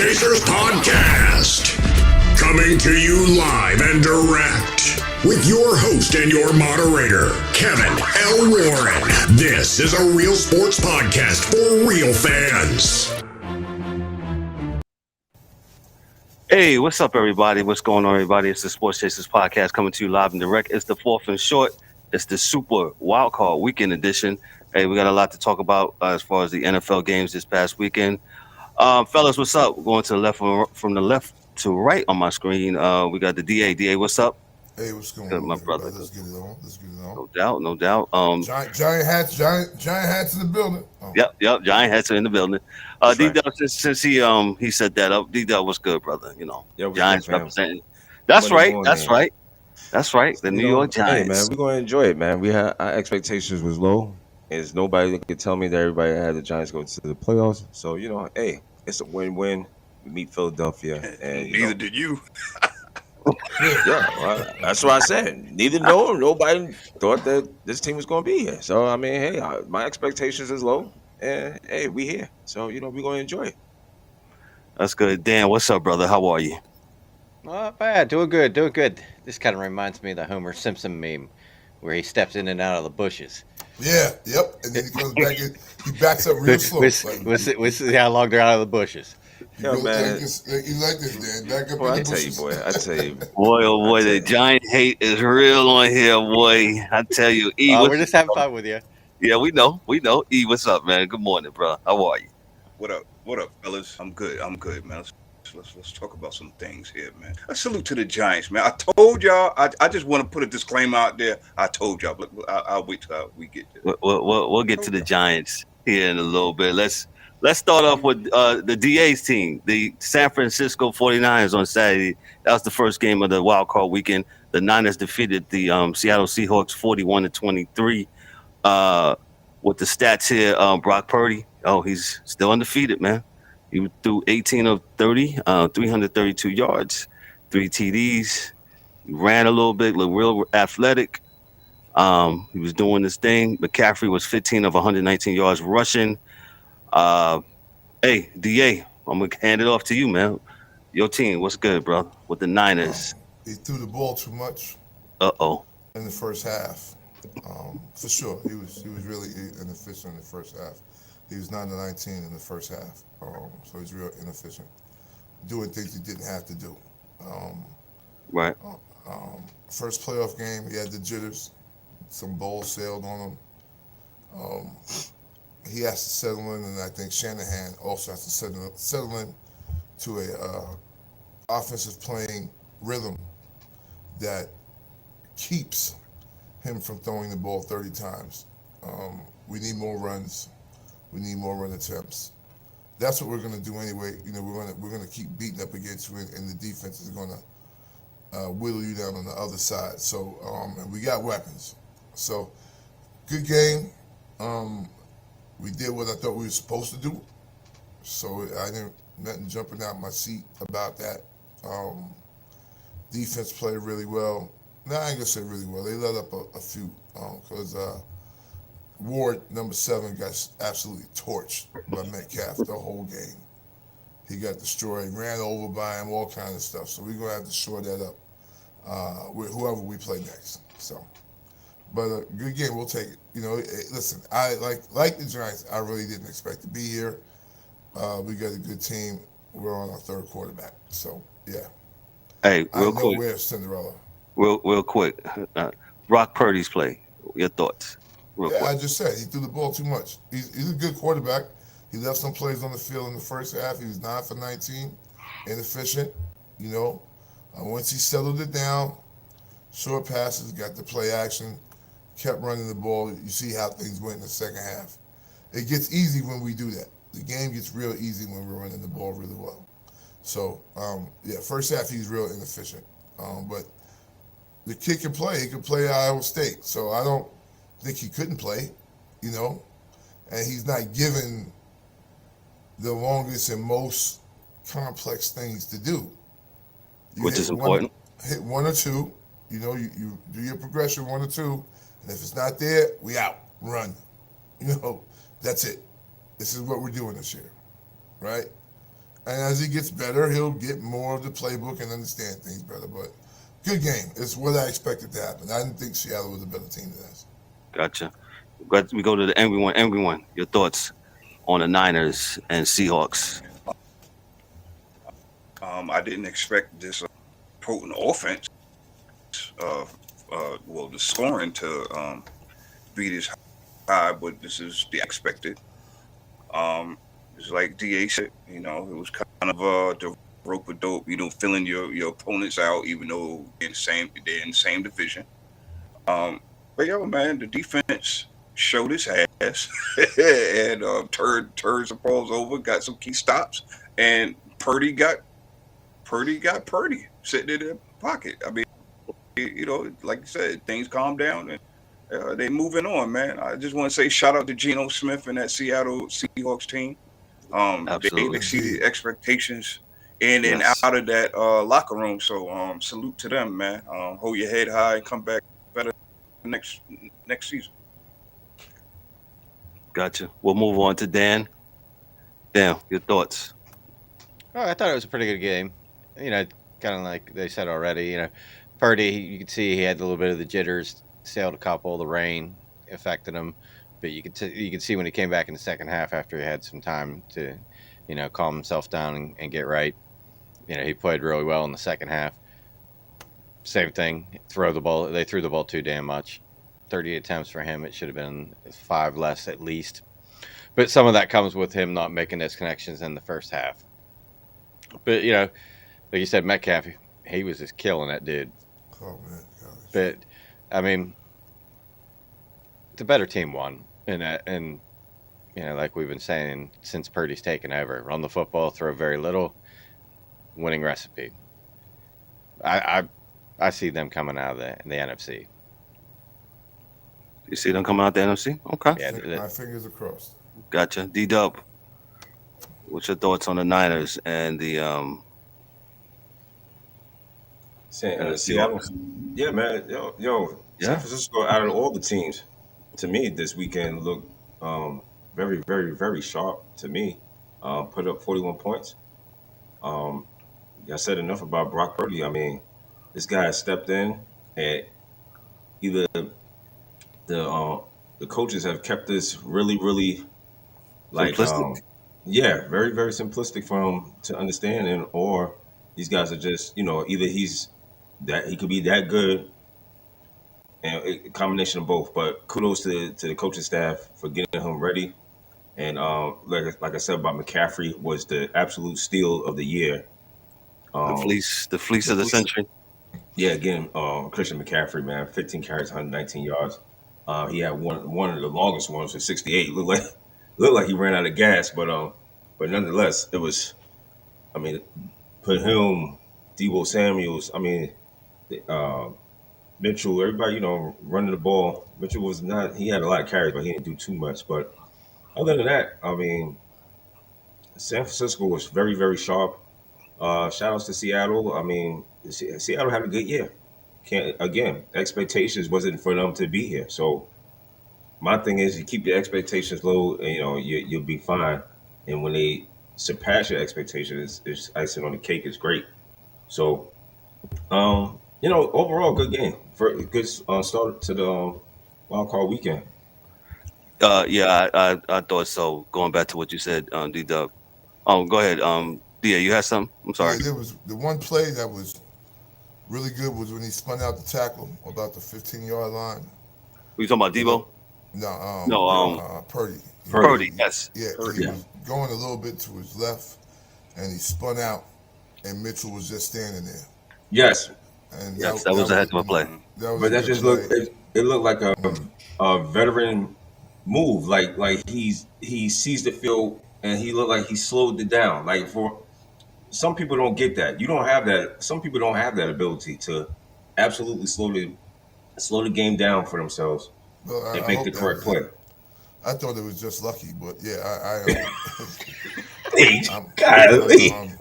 Chasers Podcast. Coming to you live and direct with your host and your moderator, Kevin L. Warren. This is a real sports podcast for real fans. Hey, what's up, everybody? What's going on, everybody? It's the Sports Chasers Podcast coming to you live and direct. It's the fourth and short. It's the Super Wildcard Weekend edition. Hey, we got a lot to talk about as far as the NFL games this past weekend. Fellas, what's up? We're going to the left from the left to right on my screen. We got the DA. DA, what's up? Hey, what's going Good, on, my everybody? brother. Let's get it on. No doubt. Giant hats in the building. Oh. Yep. Giant hats are in the building. D-Dub, since he set that up, D-Dub, what's good, brother? You know, Giants representing. That's right. The New York Giants. Hey, man, we're going to enjoy it, man. Our expectations was low. There's nobody that could tell me that everybody had the Giants go to the playoffs. So, hey, it's a win-win. We meet Philadelphia. And Neither did you. Yeah, well, that's what I said. Nobody thought that this team was going to be here. So, I mean, hey, my expectations is low. And, hey, we here. So, we're going to enjoy it. That's good. Dan, what's up, brother? How are you? Not bad. Doing good. This kind of reminds me of the Homer Simpson meme where he steps in and out of the bushes. Yeah, yep. And then he comes back in. He backs up real slow. We'll see how long they're out of the bushes. You like this, Dan. Back up Boy, in the I tell you. Boy, oh boy, the Giant hate is real on here, boy. I tell you. E, we're just having fun with you. Yeah, we know. E, what's up, man? Good morning, bro. How are you? What up, fellas? I'm good, man. Let's talk about some things here, man. A salute to the Giants, man. I told y'all. I just want to put a disclaimer out there. I told y'all, but I'll wait till we get there. We'll get to the Giants here in a little bit. Let's start off with the DA's team, the San Francisco 49ers on Saturday. That was the first game of the wild card weekend. The Niners defeated the Seattle Seahawks 41-23. With the stats here, Brock Purdy, he's still undefeated, man. He threw 18 of 30, 332 yards, 3 TDs. He ran a little bit, looked real athletic. He was doing this thing. McCaffrey was 15 of 119 yards rushing. Hey, DA, I'm going to hand it off to you, man. Your team, what's good, bro, with the Niners? He threw the ball too much. In the first half. For sure. He was really inefficient in the first half. He was 9-19 in the first half. So he's real inefficient. Doing things he didn't have to do. Right. First playoff game, he had the jitters. Some balls sailed on him. He has to settle in, and I think Shanahan also has to settle in to a offensive playing rhythm that keeps him from throwing the ball 30 times. We need more runs. We need more run attempts. That's what we're going to do anyway. We're going to keep beating up against you, and the defense is going to whittle you down on the other side. So, and we got weapons. So, good game. We did what I thought we were supposed to do. So I didn't nothing jumping out my seat about that. Defense played really well. No, I ain't gonna say really well. They let up a few because Ward, number 7, got absolutely torched by Metcalf the whole game. He got destroyed, ran over by him, all kind of stuff. So we're gonna have to shore that up with whoever we play next. So, but good game, we'll take it. Listen, I like the Giants. I really didn't expect to be here. We got a good team. We're on our third quarterback. So yeah. Hey, real quick. We're Cinderella. Real quick. Brock Purdy's play. Your thoughts? Quick. I just said he threw the ball too much. He's a good quarterback. He left some plays on the field in the first half. He was 9 for 19, inefficient. Once he settled it down, short passes, got the play action, kept running the ball. You see how things went in the second half. It gets easy when we do that. The game gets real easy when we're running the ball really well. So, first half he's real inefficient. But the kid can play. He can play at Iowa State. So I don't think he couldn't play, and he's not given the longest and most complex things to do. Which is important. Hit 1 or 2, you do your progression 1 or 2, and if it's not there, we out, run. That's it. This is what we're doing this year, right? And as he gets better, he'll get more of the playbook and understand things better. But good game. It's what I expected to happen. I didn't think Seattle was a better team than us. Gotcha. We go to the angry one. Angry one. Your thoughts on the Niners and Seahawks? I didn't expect this potent offense. Uh, well, the scoring to be this high, but this is the expected. It's like Da said, it was kind of the rope a dope. Filling your opponents out, even though they're in the same division. But yo, man, the defense showed its ass and turned the balls over, got some key stops, and Purdy sitting in their pocket. I mean, like you said, things calm down and they moving on, man. I just want to say shout out to Geno Smith and that Seattle Seahawks team. They've Absolutely. exceeded expectations in and Yes. out of that locker room. So salute to them, man. Hold your head high and come back better next season. Gotcha. We'll move on to Dan. Dan, your thoughts? Oh, I thought it was a pretty good game. Kind of like they said already. Purdy, you could see he had a little bit of the jitters, sailed a couple. The rain affected him, but you could see when he came back in the second half after he had some time to, calm himself down and get right. He played really well in the second half. Same thing, throw the ball. They threw the ball too damn much. 30 attempts for him. It should have been 5 less at least. But some of that comes with him not making those connections in the first half. But like you said, Metcalf, he was just killing that dude. Oh man, But I mean, the better team won, and like we've been saying since Purdy's taken over, run the football, throw very little, winning recipe. I see them coming out of the NFC. You see them coming out the NFC? Okay. Yeah, my fingers are crossed. Gotcha. D-Dub, what's your thoughts on the Niners and the Seattle. Yeah, man. Yo, San Francisco out of all the teams, to me this weekend looked very, very, very sharp to me. Put up 41 points. I said enough about Brock Purdy. I mean, this guy has stepped in, and either the coaches have kept this really, really like simplistic? very, very simplistic for him to understand, and or these guys are just either he could be that good, and a combination of both. But kudos to the coaching staff for getting him ready. And like I said about McCaffrey, was the absolute steal of the year. The fleece of the century. Yeah, again, Christian McCaffrey, man, 15 carries, 119 yards. He had one of the longest ones for 68. Looked like he ran out of gas, but nonetheless, it was. I mean, put him, Debo Samuels. I mean, Mitchell, everybody, running the ball. Mitchell was not. He had a lot of carries, but he didn't do too much. But other than that, I mean, San Francisco was very, very sharp. Shout outs to Seattle. I mean, Seattle had a good year. Expectations wasn't for them to be here. So my thing is, you keep your expectations low, and you'll be fine. And when they surpass your expectations, it's icing on the cake. It's great. So, overall, good game. For a good start to the wild card weekend. Yeah, I thought so. Going back to what you said, D-Dub. Go ahead. Yeah, you had something? I'm sorry. Yeah, there was the one play that was really good was when he spun out the tackle about the 15-yard line. Were you talking about Debo? No, Purdy. Purdy, yes. Yeah, he was going a little bit to his left, and he spun out, and Mitchell was just standing there. Yes. And that was a heck of a play. That just looked. It looked like a veteran move. Like he sees the field, and he looked like he slowed it down. Like for some people don't get that. You don't have that. Some people don't have that ability to absolutely slow the game down for themselves and make the correct play. I thought it was just lucky, but yeah,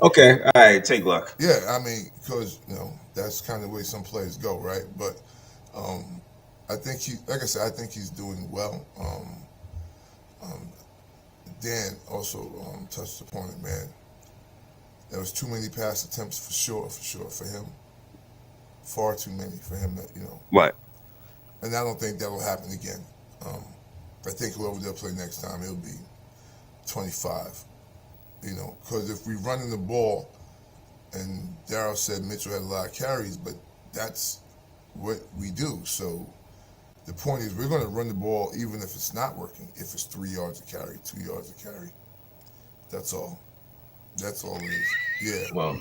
okay, all right, take luck. Yeah, I mean, because that's kind of the way some players go, right? But I think like I said, I think he's doing well. Dan also touched upon it, man. There was too many pass attempts for sure for him. Far too many for him that Right. And I don't think that will happen again. I think whoever they'll play next time, it'll be 25. Because if we run in the ball, and Darryl said Mitchell had a lot of carries, but that's what we do. So the point is, we're going to run the ball even if it's not working. If it's 3 yards a carry, 2 yards a carry, that's all. That's all it is. Yeah. Well,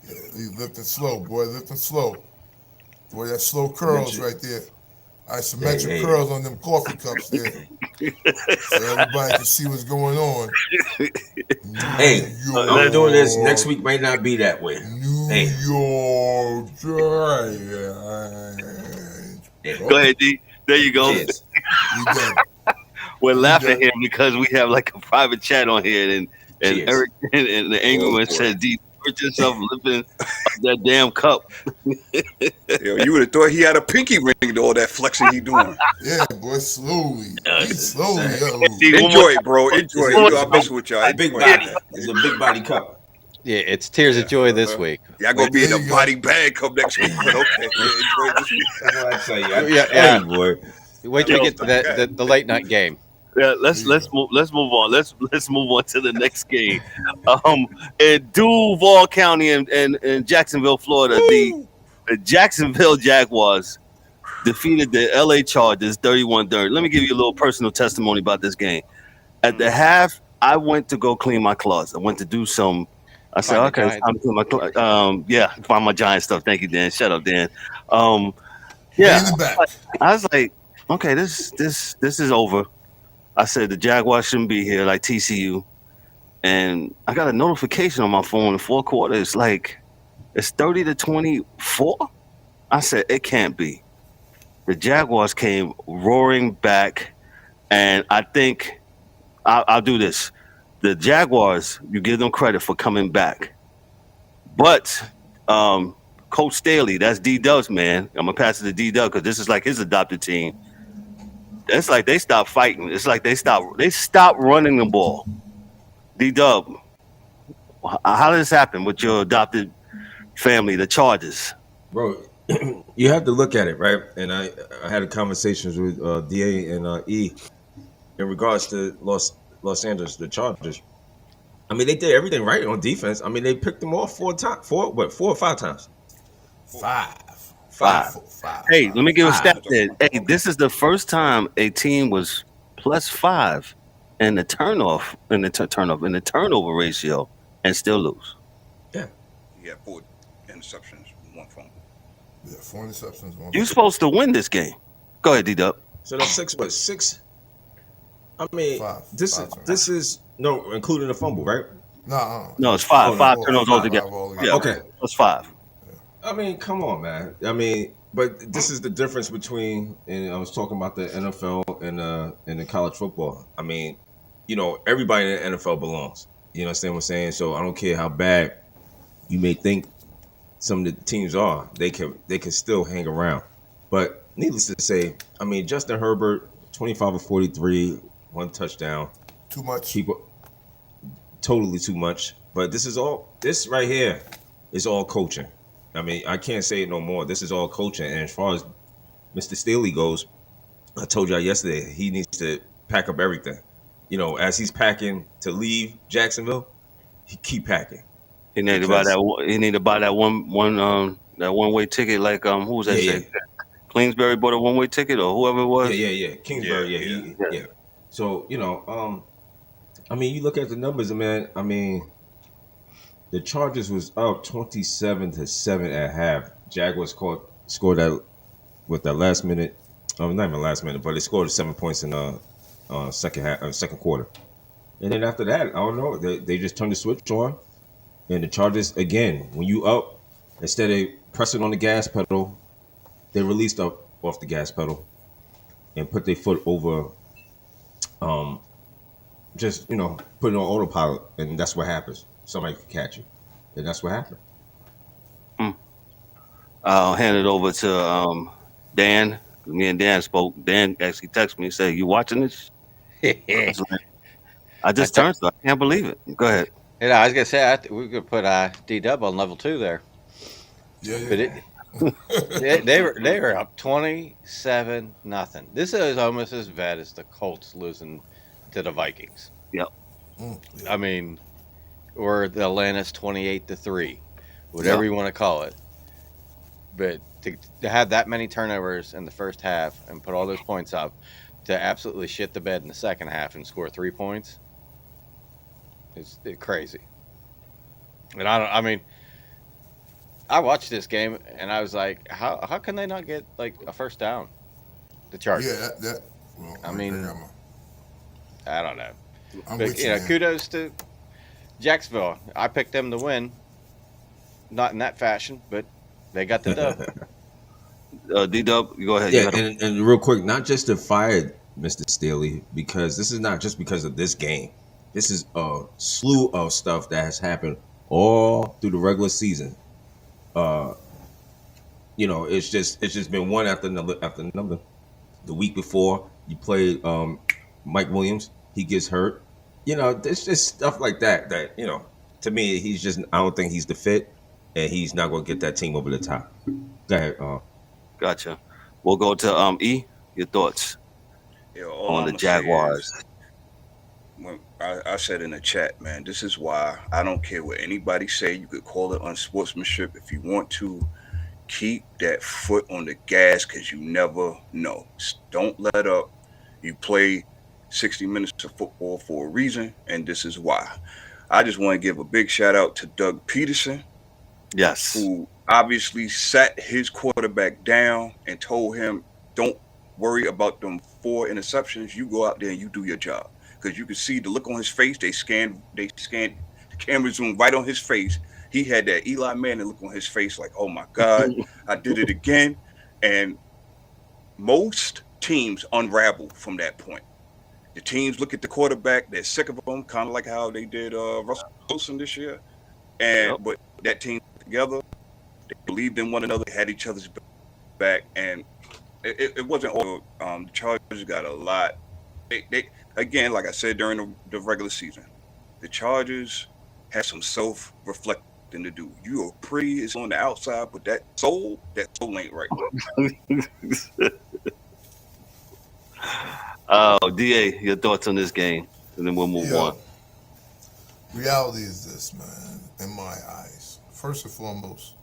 yeah. He's lifting slow, boy. Lifting slow. Boy, that slow curls right there. Isometric curls on them coffee cups there. So everybody can see what's going on. Hey, I'm doing this. Next week might not be that way. New York Giants. Go ahead, D. There you go. Cheers. We're laughing here because we have like a private chat on here, and Eric and the Engelman said, "D, put yourself lifting up that damn cup." Yo, you would have thought he had a pinky ring to all that flexing he doing. Yeah, boy, slowly. Slowly. Enjoy it, bro. Enjoy it. I mess with y'all. Big body. It's a big body cup. Yeah, it's Tears of Joy this week. Y'all gonna be in a body bag come next week, but okay. Yeah, enjoy this week. I tell you, Yeah. boy. Wait till we get to the late night game. Yeah, let's move on. Let's move on to the next game. In Duval County in Jacksonville, Florida, the Jacksonville Jaguars defeated the LA Chargers 31-30. Let me give you a little personal testimony about this game. At the half, I went to go clean my closet. I went to do some. I said, okay, it's time to clean my closet. Find my Giant stuff. Thank you, Dan. Shut up, Dan. Yeah, I was like, okay, this is over. I said the Jaguars shouldn't be here, like TCU, and I got a notification on my phone in the fourth quarter. It's like it's 30-24. I said it can't be. The Jaguars came roaring back, and I think I'll do this. The Jaguars, you give them credit for coming back, but Coach Staley, that's D-Dub's man. I'm gonna pass it to D-Dub because this is like his adopted team. It's like they stopped fighting. It's like they stopped running the ball. D-Dub, how did this happen with your adopted family, the Chargers? Bro, you have to look at it, right? And I had a conversations with DA and E in regards to Los Angeles, the Chargers. I mean, they did everything right on defense. I mean, they picked them off 4 or 5 times? 5. Hey, let me give a stat there. Hey, this is the first time a team was +5 in the turnover ratio and still lose. Yeah. Yeah, 4 interceptions, 1 fumble. Yeah, 4 interceptions, 1 You're supposed to win this game. Go ahead, D-Dub. So that's 6? I mean, 5. This is no including the fumble, right? No, it's 5. 5 turnovers altogether. Yeah, okay, it's 5. I mean, come on, man. I mean, but this is the difference between, and I was talking about the NFL and the college football. I mean, everybody in the NFL belongs. You understand what I'm saying? So I don't care how bad you may think some of the teams are, they can still hang around. But needless to say, I mean, Justin Herbert, 25 of 43, 1 touchdown. Too much. Totally too much. But this right here is all coaching. I mean, I can't say it no more. This is all coaching. And as far as Mr. Staley goes, I told y'all yesterday, he needs to pack up everything. As he's packing to leave Jacksonville, he keep packing. He need to buy that. He need to buy that one-way ticket. Like who was that? Yeah. Queensberry bought a one-way ticket, or whoever it was. Yeah. Kingsbury. Yeah. So I mean, you look at the numbers, man. I mean, the Chargers was up 27-7 at half. Jaguars scored that with that last minute. Not even last minute, but they scored 7 points in the second quarter. And then after that, I don't know. They just turned the switch on. And the Chargers, again, when you up, instead of pressing on the gas pedal, they released up off the gas pedal and put their foot over, just, put it on autopilot. And that's what happens. Somebody can catch you. And that's what happened. I'll hand it over to Dan. Me and Dan spoke. Dan actually texted me and said, "You watching this?" I just turned, so I can't believe it. Go ahead. Yeah, I was gonna say we could put D-Dub on level 2 there, Yeah, but yeah. they were up 27-0. This is almost as bad as the Colts losing to the Vikings. Yep. Yeah. I mean, or the Atlanta's 28-3, whatever Yep. you want to call it. But to have that many turnovers in the first half and put all those points up, to absolutely shit the bed in the second half and score 3 points, it's crazy. And I mean, I watched this game and I was like, how can they not get like a first down? The Chargers. Yeah, that well, I mean, I don't know. I'm But with you, man. kudos to Jacksonville. I picked them to win. Not in that fashion, but they got the dub. D-Dub, you go ahead. Yeah, and real quick, not just to fire Mr. Staley, because this is not just because of this game. This is a slew of stuff that has happened all through the regular season. It's just been one after another after another. The week before, you played Mike Williams. He gets hurt. There's just stuff like that. To me, I don't think he's the fit, and he's not going to get that team over the top. Go ahead. Gotcha. We'll go to E. Your thoughts on the Jaguars? When I said in the chat, man, this is why I don't care what anybody say. You could call it unsportsmanship if you want to. Keep that foot on the gas because you never know. Don't let up. You play 60 minutes of football for a reason, and this is why. I just want to give a big shout out to Doug Peterson. Yes. Who obviously sat his quarterback down and told him, don't worry about them 4 interceptions. You go out there and you do your job. Because you can see the look on his face. They scanned the camera zoom right on his face. He had that Eli Manning look on his face like, oh my God, I did it again. And most teams unravel from that point. The teams look at the quarterback, they're sick of him, kind of like how they did Russell Wilson this year. But that team together, they believed in one another, had each other's back, and it wasn't all. The Chargers got a lot. They again, like I said during the regular season, the Chargers had some self-reflecting to do. You are pretty is on the outside, but that soul ain't right. DA, your thoughts on this game, and then we'll move on. Reality is this, man, in my eyes. First and foremost,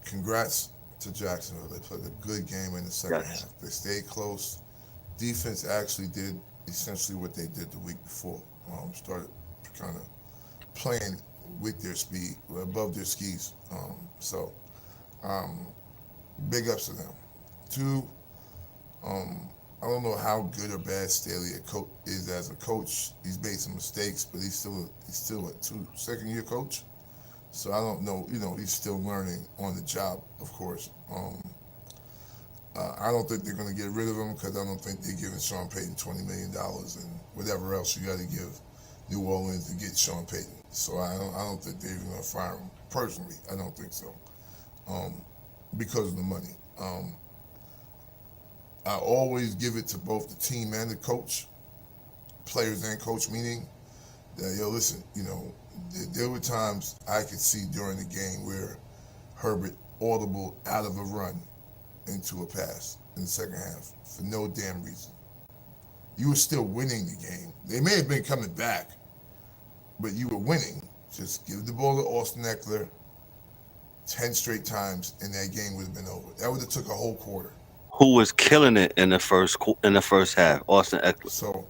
congrats to Jacksonville. They played a good game in the second half. They stayed close. Defense actually did essentially what they did the week before. Started kind of playing with their speed, above their skis. Big ups to them. 2, I don't know how good or bad Staley is as a coach. He's made some mistakes, but he's still a second-year coach. So I don't know. He's still learning on the job, of course. I don't think they're going to get rid of him because I don't think they're giving Sean Payton $20 million and whatever else you got to give New Orleans to get Sean Payton. So I don't think they're even going to fire him. Personally, I don't think so, because of the money. I always give it to both the team and the coach, players and coach, meaning that, listen, there were times I could see during the game where Herbert audible out of a run into a pass in the second half for no damn reason. You were still winning the game. They may have been coming back, but you were winning. Just give the ball to Austin Eckler 10 straight times, and that game would have been over. That would have took a whole quarter. Who was killing it in the first half? Austin Eckler. So,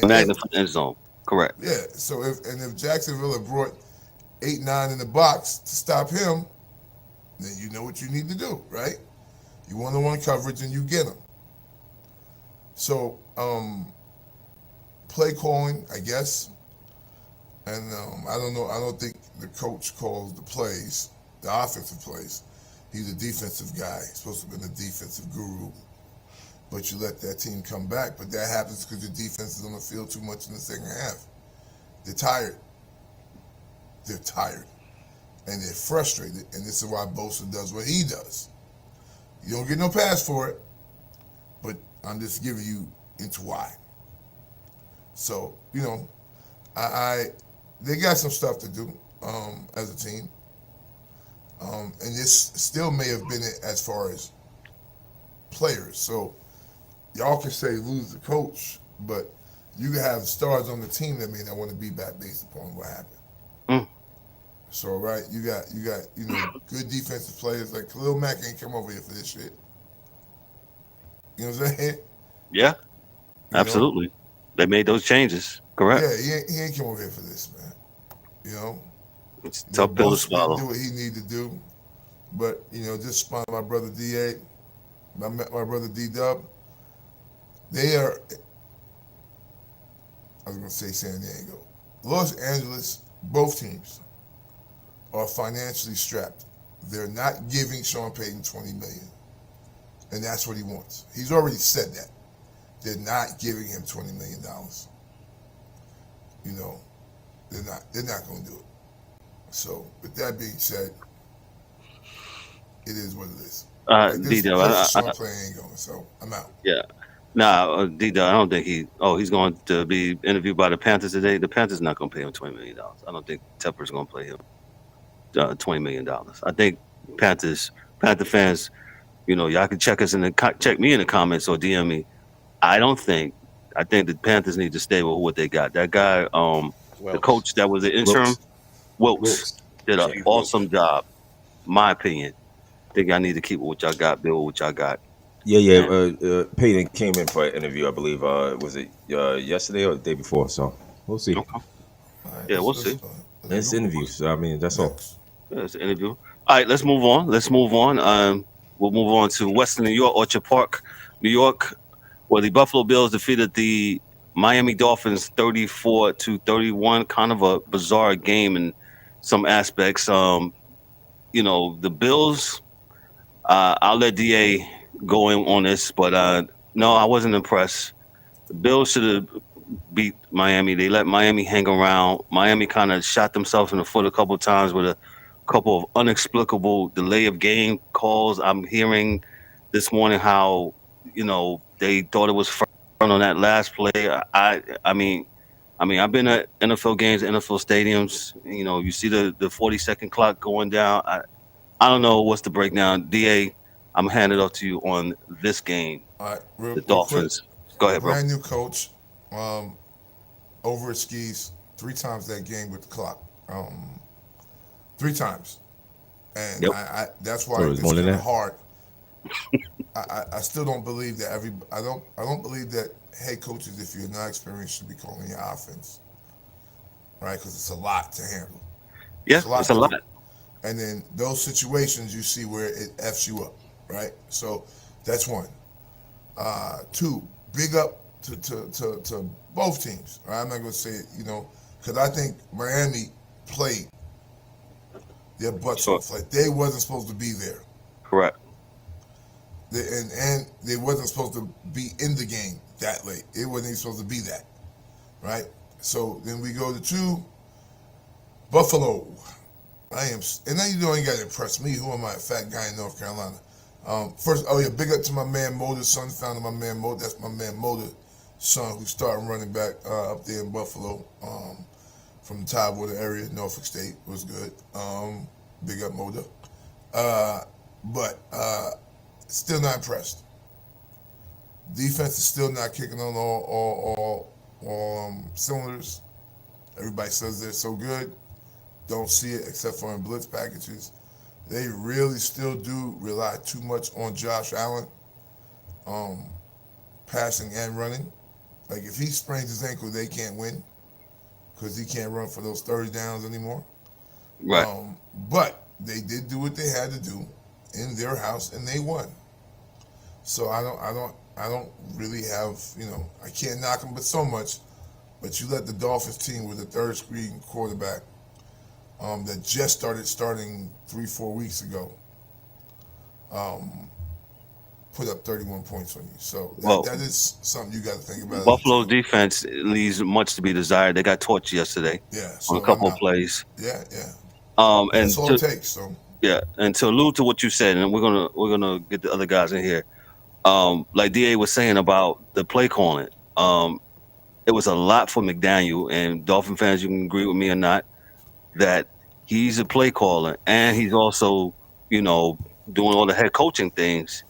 Magna from the end zone. Correct. Yeah. So if Jacksonville had brought 8-9 in the box to stop him, then you know what you need to do, right? You one-on-one coverage and you get him. So, play calling, I guess. And I don't know. I don't think the coach calls the plays, the offensive plays. He's a defensive guy. He's supposed to have been a defensive guru. But you let that team come back. But that happens because your defense is on the field too much in the second half. They're tired. They're tired. And they're frustrated. And this is why Bosa does what he does. You don't get no pass for it. But I'm just giving you into why. So, they got some stuff to do as a team. And this still may have been it as far as players. So y'all can say lose the coach, but you can have stars on the team that may not want to be back based upon what happened. Mm. So right, you got good defensive players like Khalil Mack ain't come over here for this shit. You know what I'm saying? Yeah, You absolutely. They made those changes. Correct. Yeah, he ain't come over here for this, man. You know, It's a tough pill to Bosa didn't swallow. do what he needed to do, but just spun my brother Da, my brother D Dub. They are. I was gonna say San Diego, Los Angeles. Both teams are financially strapped. They're not giving Sean Payton $20 million, and that's what he wants. He's already said that. They're not giving him $20 million. They're not going to do it. So, with that being said, it is what it is. D-Dub, Sean Payton ain't going, so I'm out. yeah. Nah, D-Dub, I don't think he's going to be interviewed by the Panthers today. The Panthers not going to pay him $20 million. I don't think Tepper's going to pay him $20 million. I think Panther fans, y'all can check me in the comments or DM me. I think the Panthers need to stay with what they got. That guy, the coach that was the interim, Wilkes, did an awesome job. My opinion. I think I need to keep what y'all got, build what y'all got. Yeah. Peyton came in for an interview, I believe. Was it yesterday or the day before? So we'll see. Okay. Right, Yeah, we'll see. It's interviews. So, I mean, that's all. Yeah, it's an interview. All right, let's move on. We'll move on to Western New York, Orchard Park, New York, where the Buffalo Bills defeated the Miami Dolphins 34-31. Kind of a bizarre game in some aspects. The Bills. I'll let Da go in on this, but no, I wasn't impressed. The Bills should have beat Miami. They let Miami hang around. Miami kind of shot themselves in the foot a couple of times with a couple of inexplicable delay of game calls. I'm hearing this morning how they thought it was front on that last play. I mean, I've been at NFL games, NFL stadiums. You see the 40-second clock going down. I don't know what's the breakdown. Da, I'm handing it off to you on this game. All right, The Dolphins. Quick, Go ahead, bro. brand new coach, over his skis 3 times that game with the clock. 3 times, and Yep. that's why So it's it's more than kind of that? hard. I still don't believe that I don't believe that head coaches, if you're not experienced, should be calling your offense, right? Because it's a lot to handle. Yeah, it's a lot. And then those situations you see where it F's you up, right? So that's one. 2, big up to both teams. Right? I'm not going to say it, because I think Miami played their butts off. Like they wasn't supposed to be there. Correct. And they wasn't supposed to be in the game that late. It wasn't even supposed to be that, right? So then we go to 2, Buffalo. And now you ain't got to impress me. Who am I, a fat guy in North Carolina? First, big up to my man Motor's son, found my man Motor. That's my man Motor's son who started running back up there in Buffalo from the Tidewater area, Norfolk State. Was good. Big up Motor. But still not impressed. Defense is still not kicking on all cylinders. Everybody says they're so good. Don't see it except for in blitz packages. They really still do rely too much on Josh Allen, passing and running. Like if he sprains his ankle, they can't win because he can't run for those 30 downs anymore. Right. But they did do what they had to do in their house, and they won. So I don't really have, I can't knock them but so much. But you let the Dolphins team with a 3rd-string quarterback that just starting 3-4 weeks ago, put up 31 points on you. So that is something you got to think about. Buffalo's defense leaves much to be desired. They got torched yesterday on a couple of plays. Yeah. And that's all it takes. So yeah, and to allude to what you said, and we're gonna get the other guys in here. Like Da was saying about the play calling. it was a lot for McDaniel, and Dolphin fans, you can agree with me or not, that he's a play caller and he's also, doing all the head coaching things.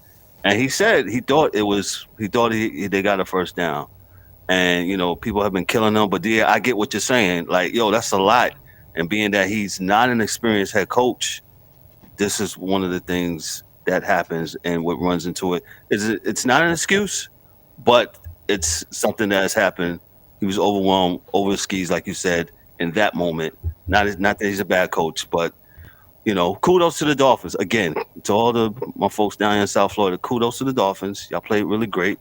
And he said they got a first down. And people have been killing him, but yeah, I get what you're saying. Like, yo, that's a lot. And being that he's not an experienced head coach, this is one of the things that happens, and what runs into it is it's not an excuse, but it's something that has happened. He was overwhelmed, over his skis, like you said, in that moment. Not that he's a bad coach, but kudos to the Dolphins again. To all my folks down here in South Florida, kudos to the Dolphins. Y'all played really great.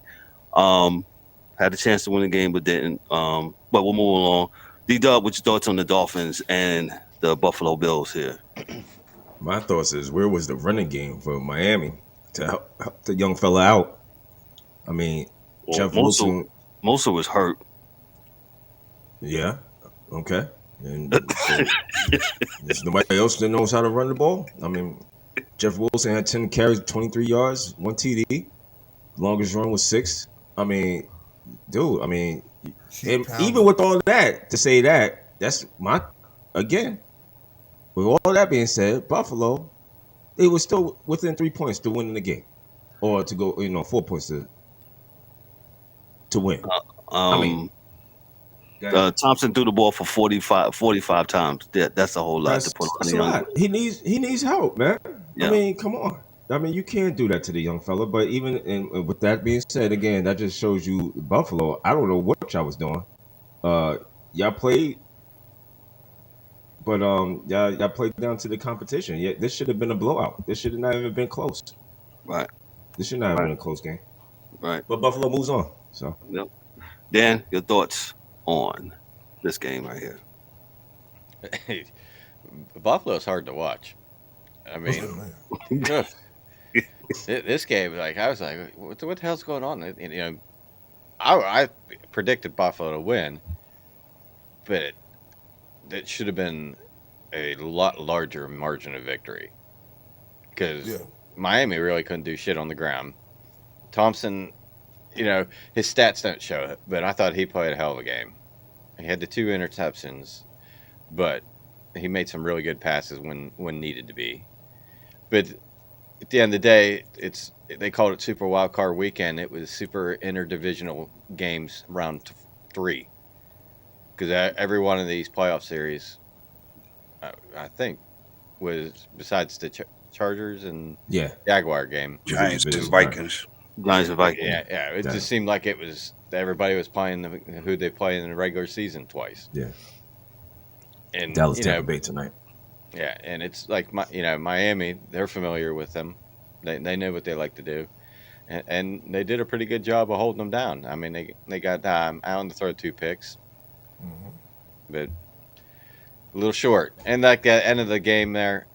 Had a chance to win the game, but didn't. But we'll move along. D-Dub, what's your thoughts on the Dolphins and the Buffalo Bills here? My thoughts is, where was the running game for Miami to help the young fella out? I mean, Well, Jeff Wilson. Most of was hurt. Yeah. Okay. And so there's nobody else that knows how to run the ball. I mean, Jeff Wilson had 10 carries, 23 yards, 1 TD. Longest run was 6. I mean, dude, and even with all that, to say that's again, with all that being said, Buffalo, they were still within 3 points to win the game, or to go, 4 points to win. Thompson threw the ball for 45 times. That's a whole lot to put on the young. Lot. He needs help, man. Yeah. I mean, come on. I mean, you can't do that to the young fella. But even with that being said, again, that just shows you Buffalo. I don't know what y'all was doing. Y'all played, but y'all played down to the competition. Yeah, this should have been a blowout. This should have not even been close. Right. This should not have been a close game. Right. But Buffalo moves on. So. Yep. Dan, your thoughts on this game right here? Buffalo's hard to watch. I mean, this game, like, I was like, what the hell's going on? I predicted Buffalo to win, but it should have been a lot larger margin of victory, because Miami really couldn't do shit on the ground. Thompson, his stats don't show it, but I thought he played a hell of a game. He had the 2 interceptions, but he made some really good passes when needed to be. But at the end of the day, they called it Super Wild Card Weekend. It was Super Interdivisional Games round 3, because every one of these playoff series, I think, was, besides the Chargers and Jaguar game, Giants and Vikings. Giants and Vikings. Yeah. It just seemed like it was everybody was playing who they play in the regular season twice. Yeah. And Dallas Tampa Bay tonight. Yeah, and it's like Miami. They're familiar with them. They know what they like to do, and they did a pretty good job of holding them down. I mean, they got Allen to throw 2 picks, but a little short. And like at the end of the game there,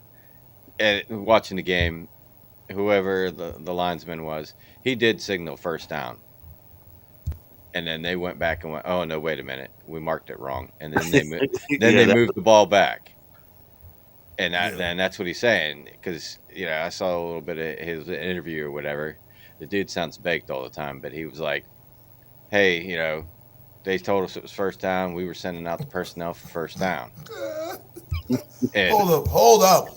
and watching the game, whoever the linesman was, he did signal first down. And then they went back and went, oh, no, wait a minute. We marked it wrong. And then they moved the ball back. And then that's what he's saying. Because, I saw a little bit of his interview or whatever. The dude sounds baked all the time. But he was like, hey, they told us it was first down. We were sending out the personnel for first down. Hold up.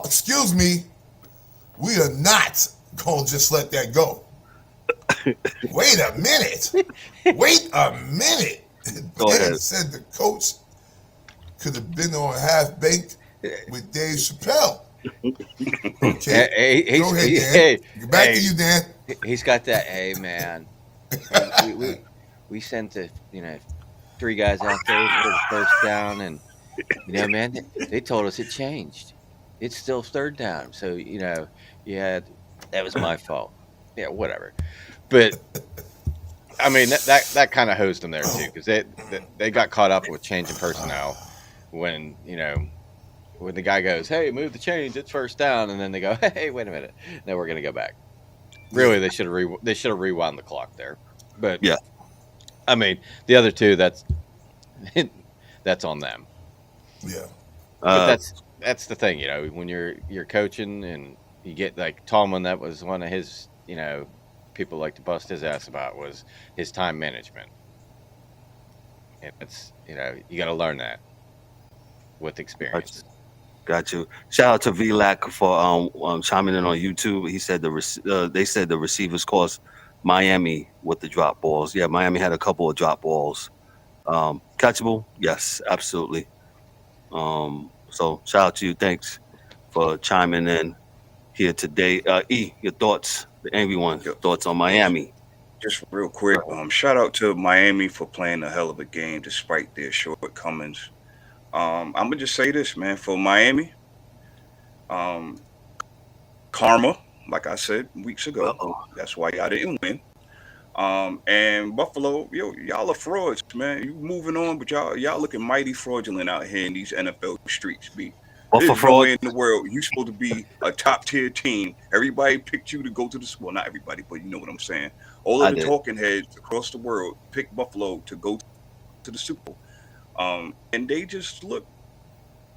Excuse me. We are not going to just let that go. Wait a minute. Go ahead. Said the coach could have been on half baked with Dave Chappelle. Okay. Go ahead, Dan. Back to you, Dan. He's got that, hey, man. We sent 3 guys out there for the first down, and, man, they told us it changed. It's still third down. So, that was my fault. Yeah, whatever. But I mean, that kind of hosed them there too, because they got caught up with changing personnel when when the guy goes, hey, move the change, it's first down, and then they go, hey, wait a minute, no, we're gonna go back. Really, they should have rewound the clock there. But yeah, I mean, the other 2, that's on them. Yeah, but that's the thing, when you're coaching and you get like Tomlin, that was one of his, people like to bust his ass about, was his time management. And it's you got to learn that with experience. Got you. Shout out to VLAC for chiming in on YouTube. He said they said the receivers cost Miami with the drop balls. Yeah, Miami had a couple of drop balls. Catchable? Yes, absolutely. So shout out to you. Thanks for chiming in here today. Your thoughts, the angry one, Yo, thoughts on Miami. just real quick, shout out to Miami for playing a hell of a game despite their shortcomings. I'm gonna just say this, man, for Miami, um, karma, like I said weeks ago, Uh-oh. that's why y'all didn't win. And Buffalo, y'all are frauds, man. You moving on, but y'all looking mighty fraudulent out here in these NFL streets, B. Buffalo There's nowhere fraud. in the world you supposed to be a top tier team. Everybody picked you to go to the well, not everybody, but you know what I'm saying. All I of the did. talking heads across the world picked Buffalo to go to the Super Bowl. And they just look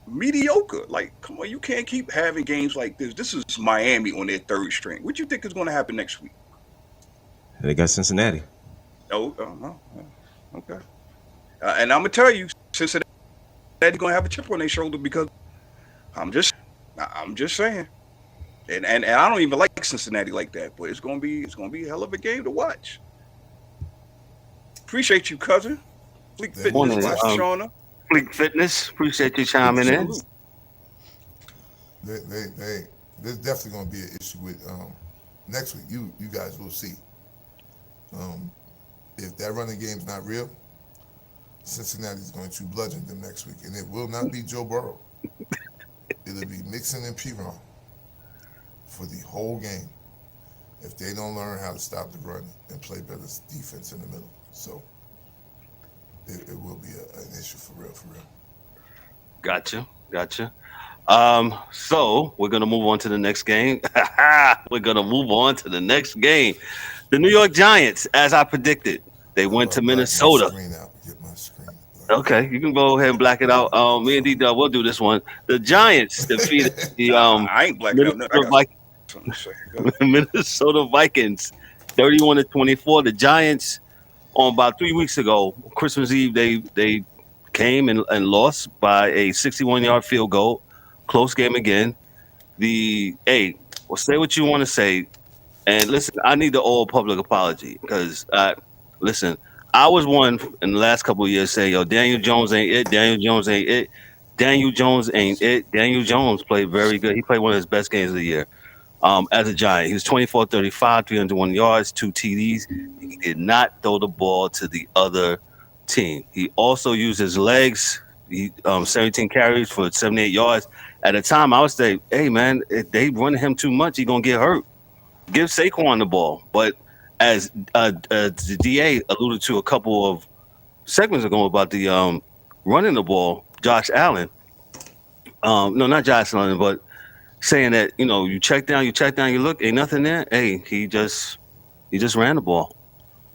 mediocre. Like, come on, you can't keep having games like this. This is Miami on their third string. What do you think is going to happen next week? They got Cincinnati. Oh, no. Okay. And I'm gonna tell you, Cincinnati's gonna have a chip on their shoulder because I'm just saying. And I don't even like Cincinnati like that, but it's gonna be a hell of a game to watch. Appreciate you, cousin. Fleek They- Fitness, Morning, Shauna. Fleek Fitness. Appreciate you chiming in. Salute. There's definitely going to be an issue with next week. You guys will see. If that running game's not real, Cincinnati's going to bludgeon them next week, and it will not be Joe Burrow. It'll be Mixon and Piron for the whole game if they don't learn how to stop the run and play better defense in the middle. So it will be an issue for real. Gotcha. So we're gonna move on to the next game. The New York Giants, as I predicted, they went to Minnesota. Get my screen out. Okay, you can go ahead and black it out. Me and D-Dub, we'll do this one. The Giants defeated the I ain't blacking out nothing. I got something to say. Go ahead. Minnesota Vikings, 31-24. The Giants, on about 3 weeks ago, Christmas Eve, they came and lost by a 61-yard field goal. Close game again. Say what you want to say. And listen, I need the all public apology because, listen, I was one in the last couple of years say, yo, Daniel Jones ain't it. Daniel Jones ain't it. Daniel Jones played very good. He played one of his best games of the year as a Giant. He was 24-35, 301 yards, 2 TDs. He did not throw the ball to the other team. He also used his legs. He 17 carries for 78 yards. At the time, I would say, hey, man, if they run him too much, he's going to get hurt. Give Saquon the ball. But as the DA alluded to a couple of segments ago about the running the ball, Josh Allen, no, not Josh Allen, but saying that, you check down, you look, ain't nothing there. Hey, he just ran the ball.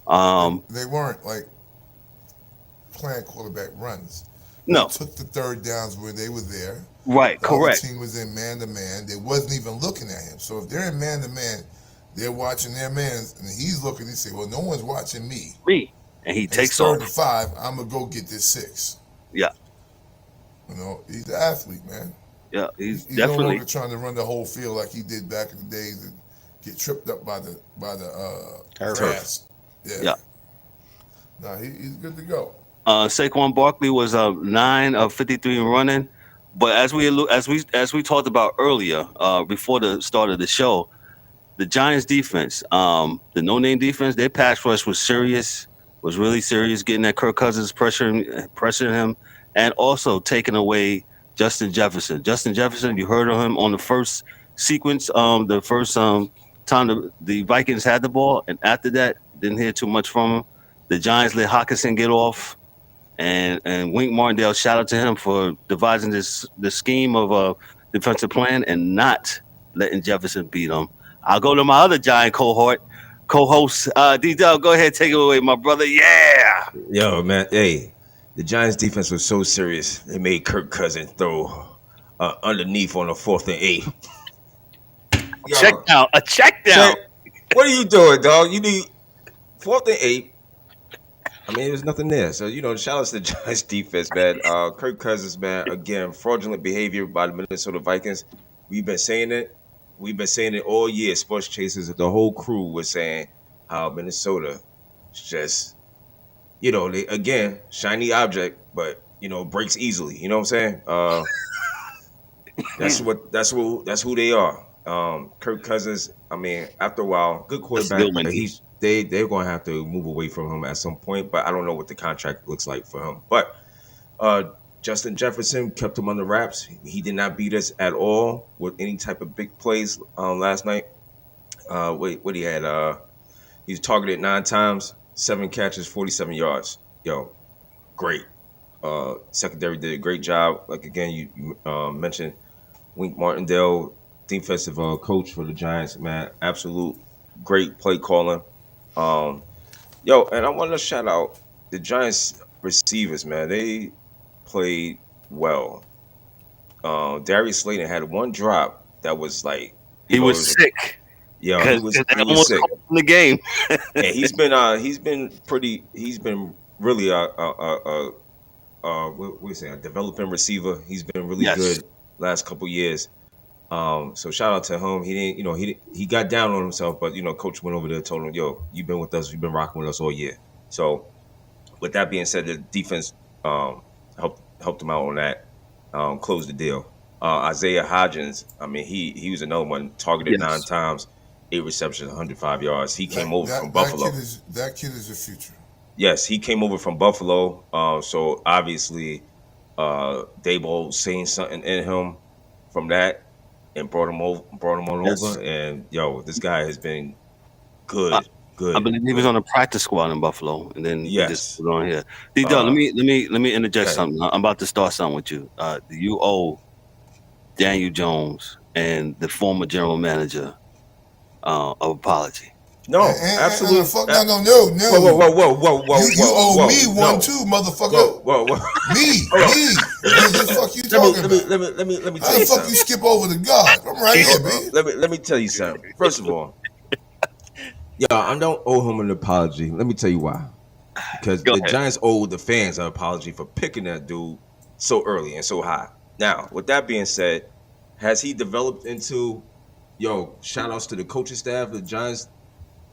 They weren't like playing quarterback runs. No. They took the third downs when they were there. Right, The correct. other team was in man-to-man. They wasn't even looking at him. So if they're in man-to-man, they're watching their man, and he's looking. He say, "Well, no one's watching me." And he takes It's 3rd off. and 5. I'm gonna go get this 6. Yeah. He's an athlete, man. Yeah, he's no definitely. longer trying to run the whole field like he did back in the days and get tripped up by the grass. Yeah. No, he's good to go. Saquon Barkley was 9 of 53 running, but as we talked about earlier, before the start of the show, the Giants defense, the no-name defense, their pass rush was really serious, getting at Kirk Cousins, pressuring him, and also taking away Justin Jefferson. Justin Jefferson, you heard of him on the first sequence, the first time the Vikings had the ball, and after that, didn't hear too much from him. The Giants let Hawkinson get off, and Wink Martindale, shout out to him for devising the scheme of a defensive plan and not letting Jefferson beat him. I'll go to my other Giant co-host, D-Dub. Go ahead, take it away, my brother. Yeah. Yo, man. Hey, the Giants defense was so serious. They made Kirk Cousins throw underneath on a 4th and 8. Yo, A check down. What are you doing, dog? You need 4th and 8. I mean, there's nothing there. So, shout outs to the Giants defense, man. Kirk Cousins, man, again, fraudulent behavior by the Minnesota Vikings. We've been saying it. We've been saying it all year. Sports Chasers, the whole crew was saying how Minnesota is just, they again, shiny object, but breaks easily. You know what I'm saying? That's who they are. Kirk Cousins, I mean, after a while, good That's a good quarterback, one, but D. they're gonna have to move away from him at some point. But I don't know what the contract looks like for him. But Justin Jefferson kept him under wraps. He did not beat us at all with any type of big plays last night. What he had? He was targeted 9 times, 7 catches, 47 yards. Yo, great. Secondary did a great job. Like again, you mentioned Wink Martindale, defensive coach for the Giants, man. Absolute great play calling. And I want to shout out the Giants receivers, man. They played well. Darius Slayton had one drop that was like, He it was was, sick. yeah, Because he they was almost sick. caught him in the game. And he's been really what we say, a developing receiver. He's been really Yes. good last couple years. So shout out to him. He didn't, he got down on himself, but coach went over there and told him, "Yo, you've been with us. You've been rocking with us all year." So, with that being said, the defense helped him out on that, closed the deal. Isaiah Hodgins, I mean, he was another one targeted 9 Yes. times, 8 receptions, 105 yards. He came over from That Buffalo. kid is the future. Yes, he came over from Buffalo. So obviously, Daboll seen something in him from that and brought him on Yes. over. And this guy has been good. I Good. believe he was on the practice squad in Buffalo, and then he Yes. just put on here. D-Dog, let me interject okay. something. I'm about to start something with you. You owe Daniel Jones and the former general manager of apology. No, absolutely. No. Whoa. You owe me no. one too, motherfucker. Whoa. Me. What the fuck you talking about? Let me How tell you the fuck something. you skip over the God? I'm right here, baby. Let me tell you something. First of all, I don't owe him an apology. Let me tell you why. Because Go the ahead. Giants owe the fans an apology for picking that dude so early and so high. Now, with that being said, has he developed into, shout outs to the coaching staff, the Giants,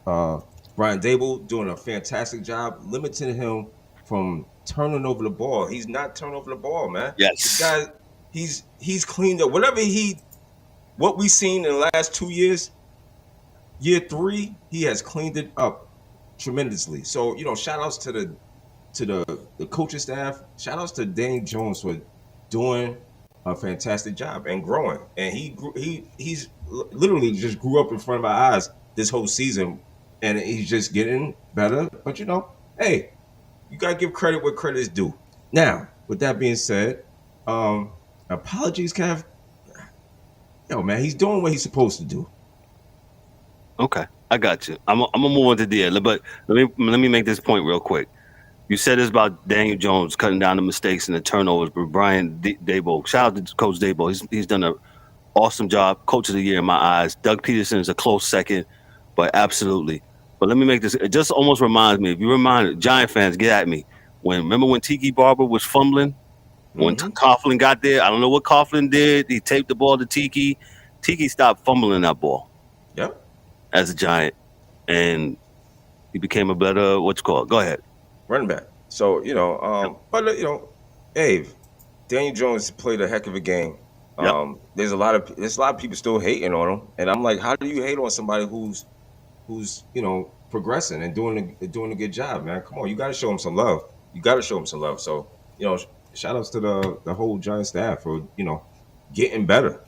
Brian Daboll doing a fantastic job, limiting him from turning over the ball. He's not turning over the ball, man. Yes. This guy, he's cleaned up. What we've seen in the last 2 years, year 3, he has cleaned it up tremendously. So, shout outs to the coaching staff. Shout outs to Daniel Jones for doing a fantastic job and growing. And he's literally just grew up in front of our eyes this whole season, and he's just getting better. But hey, you gotta give credit where credit is due. Now, with that being said, apologies, Kev. Man, he's doing what he's supposed to do. Okay, I got you. I'm gonna move on to the end, but let me make this point real quick. You said this about Daniel Jones cutting down the mistakes and the turnovers, but Brian Daboll, shout out to Coach Daboll. He's done an awesome job, Coach of the Year in my eyes. Doug Peterson is a close second, but absolutely. But let me make this. It just almost reminds me. If you remind Giant fans, get at me. Remember when Tiki Barber was fumbling? When Coughlin got there, I don't know what Coughlin did. He taped the ball to Tiki. Tiki stopped fumbling that ball. Yep. As a Giant, and he became a better Go ahead. Running back. So, hey, Daniel Jones played a heck of a game. Yep. There's a lot of people still hating on him, and I'm like, how do you hate on somebody who's progressing and doing a good job, man? Come on, you got to show him some love. So, shout outs to the whole Giant staff for getting better.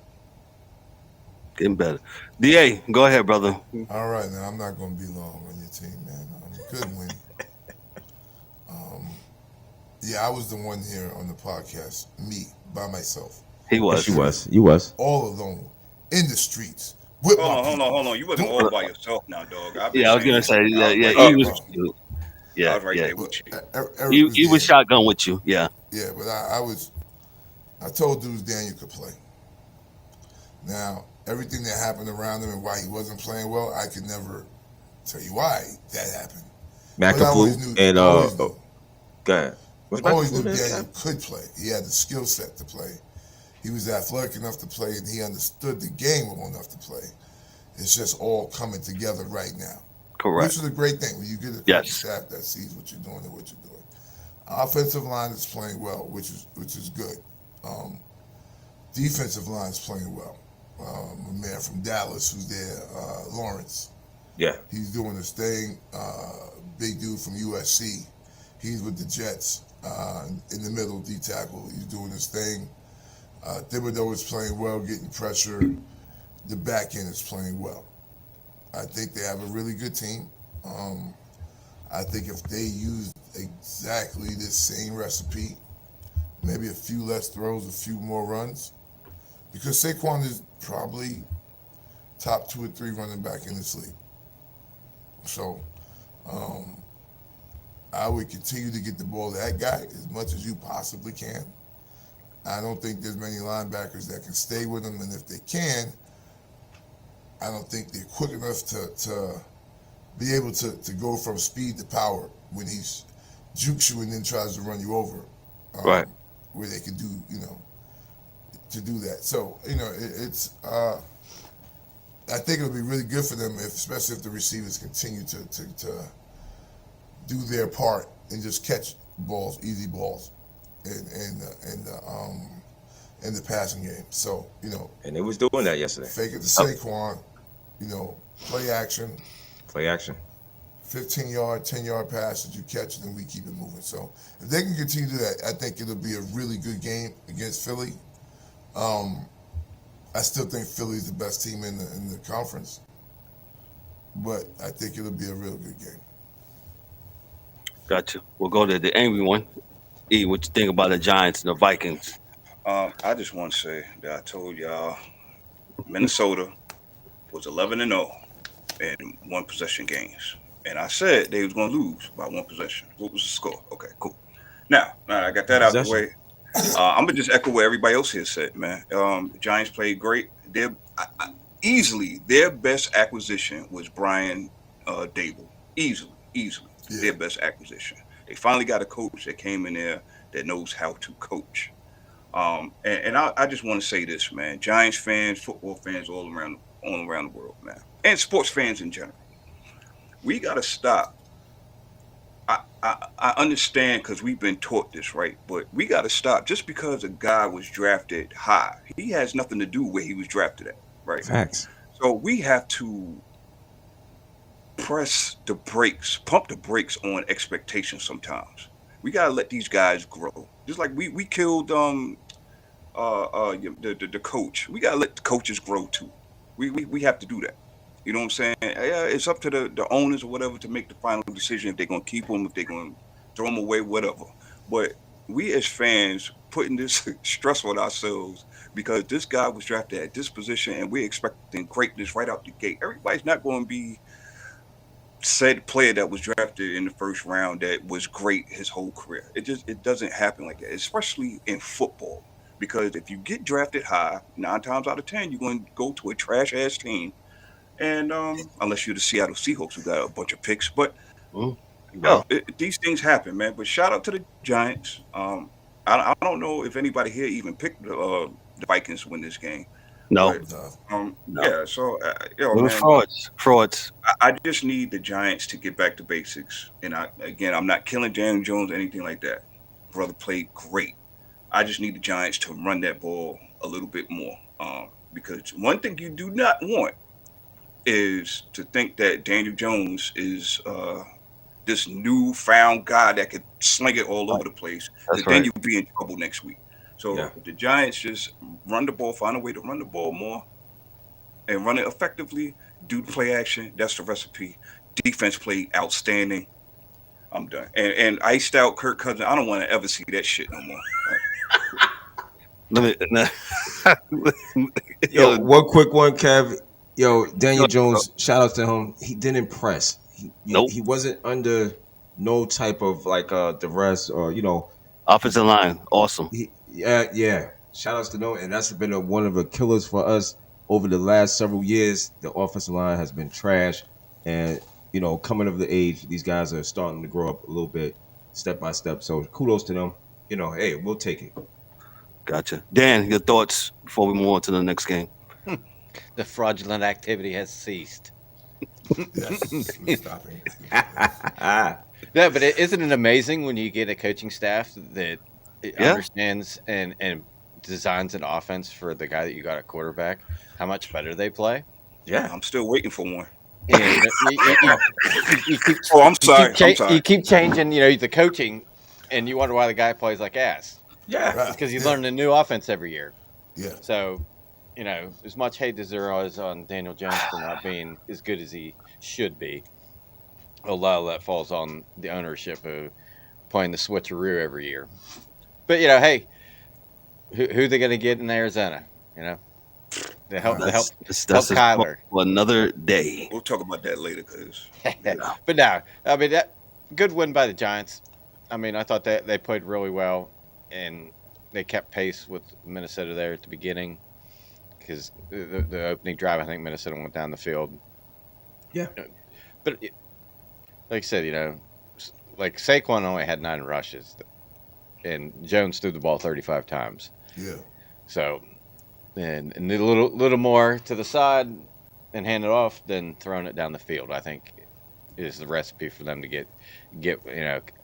DA, go ahead, brother. All right, now I'm not going to be long on your team, man. Good win. I was the one here on the podcast, me, by myself. He was. Yes, you was. All alone, in the streets. Hold on. You wasn't all by yourself now, dog. I was going to say, he was. I was right there with you. He was shotgun with you, yeah. Yeah, but I told dudes Daniel could play. Now, everything that happened around him and why he wasn't playing well, I could never tell you why that happened. But I always McAfee knew. and Always knew. go ahead. Was Always McAfee knew there? Daniel could play. He had the skill set to play. He was athletic enough to play, and he understood the game well enough to play. It's just all coming together right now. Correct. Which is a great thing when you get a coaching Yes. staff that sees what you're doing and what you're doing. Offensive line is playing well, which is good. Defensive line is playing well. A man from Dallas who's there, Lawrence. Yeah. He's doing his thing. Big dude from USC. He's with the Jets in the middle, D tackle. He's doing his thing. Thibodeau is playing well, getting pressure. The back end is playing well. I think they have a really good team. I think if they use exactly the same recipe, maybe a few less throws, a few more runs, because Saquon is probably top 2 or 3 running back in this league. So I would continue to get the ball to that guy as much as you possibly can. I don't think there's many linebackers that can stay with him, and if they can, I don't think they're quick enough to be able to go from speed to power when he jukes you and then tries to run you over. Right. Where they could do, to do that. So, it's I think it'll be really good for them, especially if the receivers continue to do their part and just catch balls, easy balls, in the passing game. So, And they was doing that yesterday. fake it to Saquon, play action, Play action. 15-yard, 10-yard pass that you catch, and then we keep it moving. So if they can continue to do that, I think it'll be a really good game against Philly. I still think Philly's the best team in the conference, but I think it'll be a real good game. Gotcha. We'll go to the angry one. E, what you think about the Giants and the Vikings? I just want to say that I told y'all Minnesota was 11-0 in one possession games, and I said they was going to lose by one possession. What was the score? Okay, cool. Now I got that out the way. I'm gonna just echo what everybody else here said, man. The Giants played great. Easily their best acquisition was Brian Dable. Easily their best acquisition. They finally got a coach that came in there that knows how to coach. And I just want to say this, man. Giants fans, football fans all around the world, man, and sports fans in general. We got to stop. I understand because we've been taught this, right? But we got to stop. Just because a guy was drafted high, he has nothing to do where he was drafted at, right? Facts. So we have to pump the brakes on expectations sometimes. We got to let these guys grow. Just like we killed the coach. We got to let the coaches grow too. We have to do that. You know what I'm saying? Yeah, it's up to the owners or whatever to make the final decision if they're going to keep them, if they're going to throw them away, whatever. But we as fans putting this stress on ourselves because this guy was drafted at this position and we're expecting greatness right out the gate. Everybody's not going to be said player that was drafted in the first round that was great his whole career. It doesn't happen like that, especially in football. Because if you get drafted high, 9 times out of 10, you're going to go to a trash ass team. And unless you're the Seattle Seahawks, who got a bunch of picks, but these things happen, man. But shout out to the Giants. I don't know if anybody here even picked the Vikings to win this game. No. But, No. Yeah. So We're man, frauds. I just need the Giants to get back to basics. And I'm not killing Daniel Jones or anything like that. Brother played great. I just need the Giants to run that ball a little bit more. Because one thing you do not want is to think that Daniel Jones is this newfound guy that could sling it all over the place. That's Then right. you'll be in trouble next week. So if the Giants just run the ball, find a way to run the ball more and run it effectively, do the play action. That's the recipe. Defense played outstanding. I'm done. And iced out Kirk Cousins. I don't want to ever see that shit no more. Yo, one quick one, Kev. Yo, Daniel Jones, shout out to him. He didn't impress. He wasn't under no type of like duress or offensive line, awesome. Yeah. Shout outs to them, and that's been one of the killers for us over the last several years. The offensive line has been trash, and coming of the age. These guys are starting to grow up a little bit, step by step. So kudos to them. Hey, we'll take it. Gotcha. Dan, your thoughts before we move on to the next game? The fraudulent activity has ceased. Yes, we're stopping. Yeah, but isn't it amazing when you get a coaching staff that understands and designs an offense for the guy that you got at quarterback, how much better they play? Yeah. I'm still waiting for one. Yeah, you keep. Oh, I'm sorry. I'm sorry. You keep changing, the coaching, and you wonder why the guy plays like ass. Yeah. Right. It's because you Yeah. learn a new offense every year. Yeah. So, as much hate as there is on Daniel Jones for not being as good as he should be, a lot of that falls on the ownership of playing the switcheroo every year. But hey, who they going to get in Arizona? To help That's Kyler. for another day. We'll talk about that later, cause But no, I mean that good win by the Giants. I mean, I thought that they played really well, and they kept pace with Minnesota there at the beginning because the opening drive, I think Minnesota went down the field. Yeah. But like I said, like Saquon only had 9 rushes, and Jones threw the ball 35 times. Yeah. So, and a little more to the side and hand it off than throwing it down the field, I think, is the recipe for them to get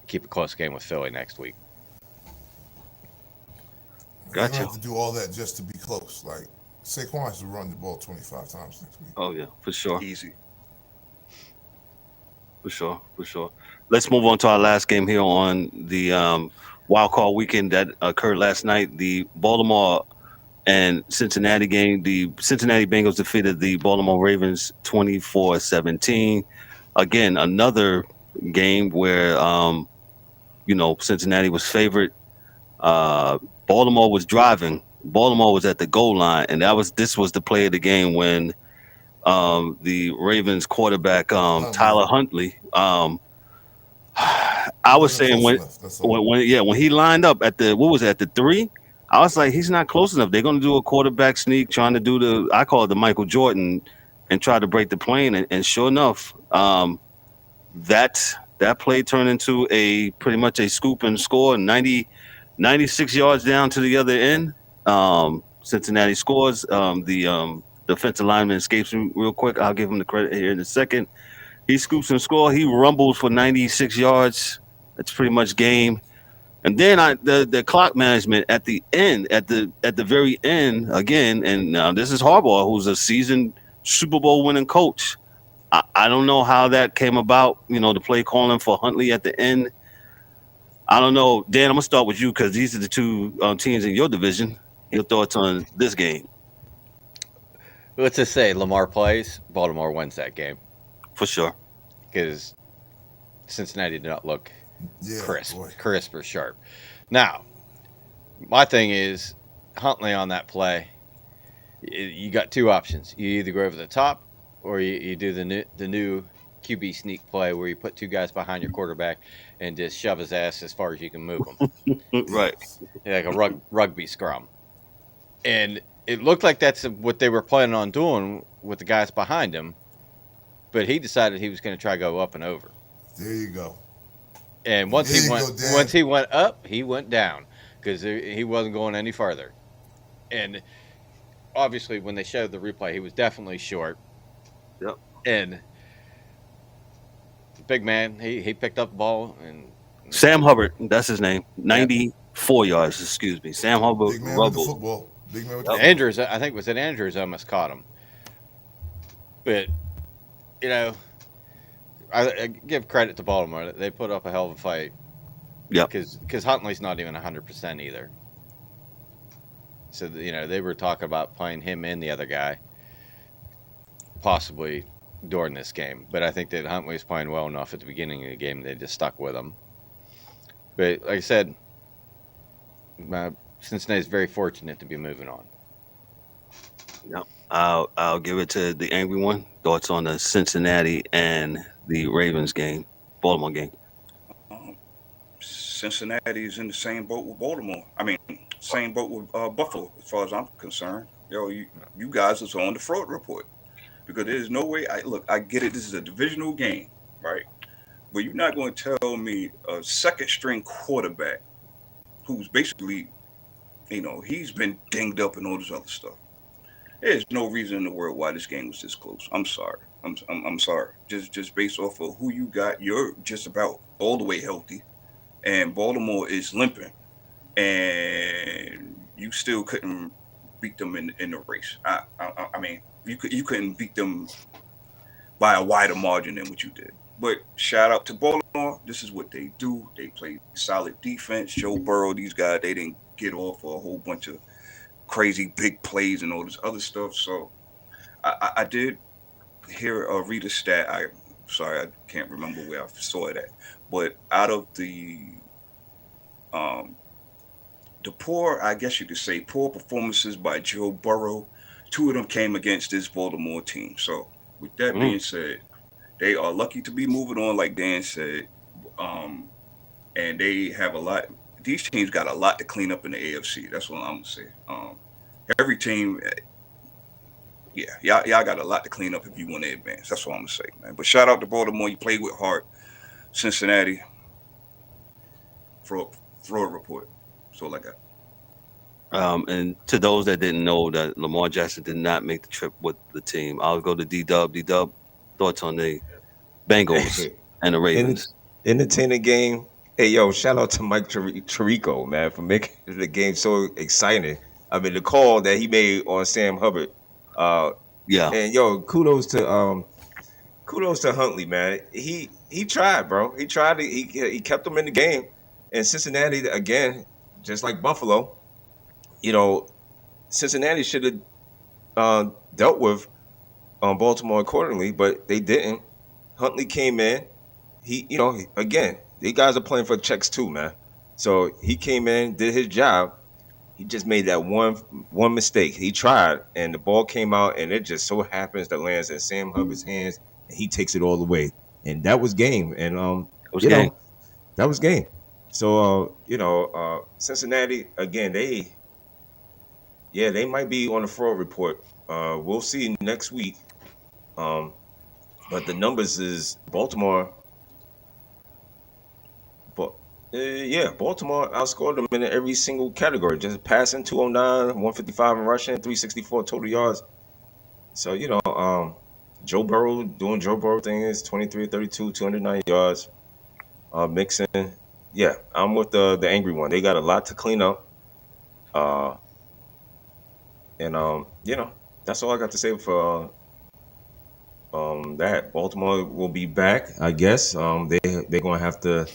keep a close game with Philly next week. You Gotcha. don't have to do all that just to be close. Like Saquon has to run the ball 25 times next week. Oh yeah, for sure. easy. For sure. Let's move on to our last game here on the wild card weekend that occurred last night. The Baltimore and Cincinnati game. The Cincinnati Bengals defeated the Baltimore Ravens 24-17. Again, another game where Cincinnati was favored. Baltimore was driving. Baltimore was at the goal line, and this was the play of the game when the Ravens quarterback Tyler Huntley. I was saying when he lined up at the 3, I was like, he's not close enough. They're going to do a quarterback sneak, trying to do I call it the Michael Jordan, and try to break the plane. And sure enough, that play turned into pretty much a scoop and score. 96 yards down to the other end. Cincinnati scores. The defensive lineman escapes me real quick. I'll give him the credit here in a second. He scoops and scores. He rumbles for 96 yards. That's pretty much game. And then the clock management at the end, at the very end again. And this is Harbaugh, who's a seasoned Super Bowl winning coach. I don't know how that came about. The play calling for Huntley at the end. I don't know, Dan. I'm gonna start with you because these are the two teams in your division. Your thoughts on this game? Let's just say Lamar plays, Baltimore wins that game For sure. because Cincinnati did not look Yeah, crisp boy. or sharp. Now, my thing is Huntley on that play. You got 2 options. You either go over the top, or you do the new QB sneak play where you put 2 guys behind your quarterback and just shove his ass as far as you can move him, Right. like a rugby scrum. And it looked like that's what they were planning on doing with the guys behind him, but he decided he was going to try to go up and over. There you go. And once There he you went, go, Dan. once he went up, he went down because he wasn't going any further. And obviously, when they showed the replay, he was definitely short. Yep. And the big man, he picked up the ball and Sam Hubbard, that's his name. 94 yards. Excuse me. Sam Hubbard Big man with the rumbled. football. Big man with the Andrews, I think it was Andrews almost caught him. But I give credit to Baltimore. They put up a hell of a fight. Yeah. Because Huntley's not even 100% either. So they were talking about playing him and the other guy, possibly during this game. But I think that Huntley was playing well enough at the beginning of the game. They just stuck with him. But like I said, Cincinnati's very fortunate to be moving on. Yep. I'll give it to the angry one. Thoughts on the Cincinnati and the Ravens game, Baltimore game? Cincinnati's in the same boat with Baltimore. I mean, same boat with Buffalo, as far as I'm concerned. You guys are on the fraud report because there's no way. I get it. This is a divisional game. right? But you're not going to tell me a second string quarterback who's basically, he's been dinged up and all this other stuff. There's no reason in the world why this game was this close. I'm sorry. I'm sorry. Just based off of who you got, you're just about all the way healthy, and Baltimore is limping, and you still couldn't beat them in the race. I mean, you couldn't beat them by a wider margin than what you did. But shout out to Baltimore. This is what they do. They play solid defense. Joe Burrow, these guys, they didn't get off for a whole bunch of crazy big plays and all this other stuff. So I did hear read a stat. I sorry, I can't remember where I saw it at. But out of um, the poor, I guess you could say, poor performances by Joe Burrow, two of them came against this Baltimore team. So with that being said, they are lucky to be moving on, like Dan said, um, and they have a lot. These teams got a lot to clean up in the AFC. That's what I'm gonna say. Every team, yeah, y'all got a lot to clean up if you want to advance. That's what I'm gonna say, man. But shout out to Baltimore. You played with heart. Cincinnati, fraud report. That's all I got. And to those that didn't know, that Lamar Jackson did not make the trip with the team. I'll go to D-Dub. D-Dub, thoughts on the Bengals and the Ravens? Entertaining game. Hey, yo, shout out to Mike Tirico, man, for making the game so exciting. I mean, the call that he made on Sam Hubbard. Yeah. And yo, kudos to Huntley, man. He tried, bro. He tried. He kept them in the game. And Cincinnati, again, just like Buffalo, Cincinnati should have dealt with Baltimore accordingly, but they didn't. Huntley came in. Again, these guys are playing for checks too, man. So he came in, did his job. He just made that one mistake. He tried, and the ball came out, and it just so happens that lands in Sam Hubbard's hands, and he takes it all the way. And that was game. And that was game. So Cincinnati again, they might be on the fraud report. We'll see next week. But the numbers is Baltimore. Baltimore outscored them in every single category. Just passing 209, 155 in rushing, 364 total yards. So Joe Burrow doing Joe Burrow things, 23-32, 209 yards. Mixon, I'm with the angry one. They got a lot to clean up. That's all I got to say for that. Baltimore will be back, I guess. They're gonna have to.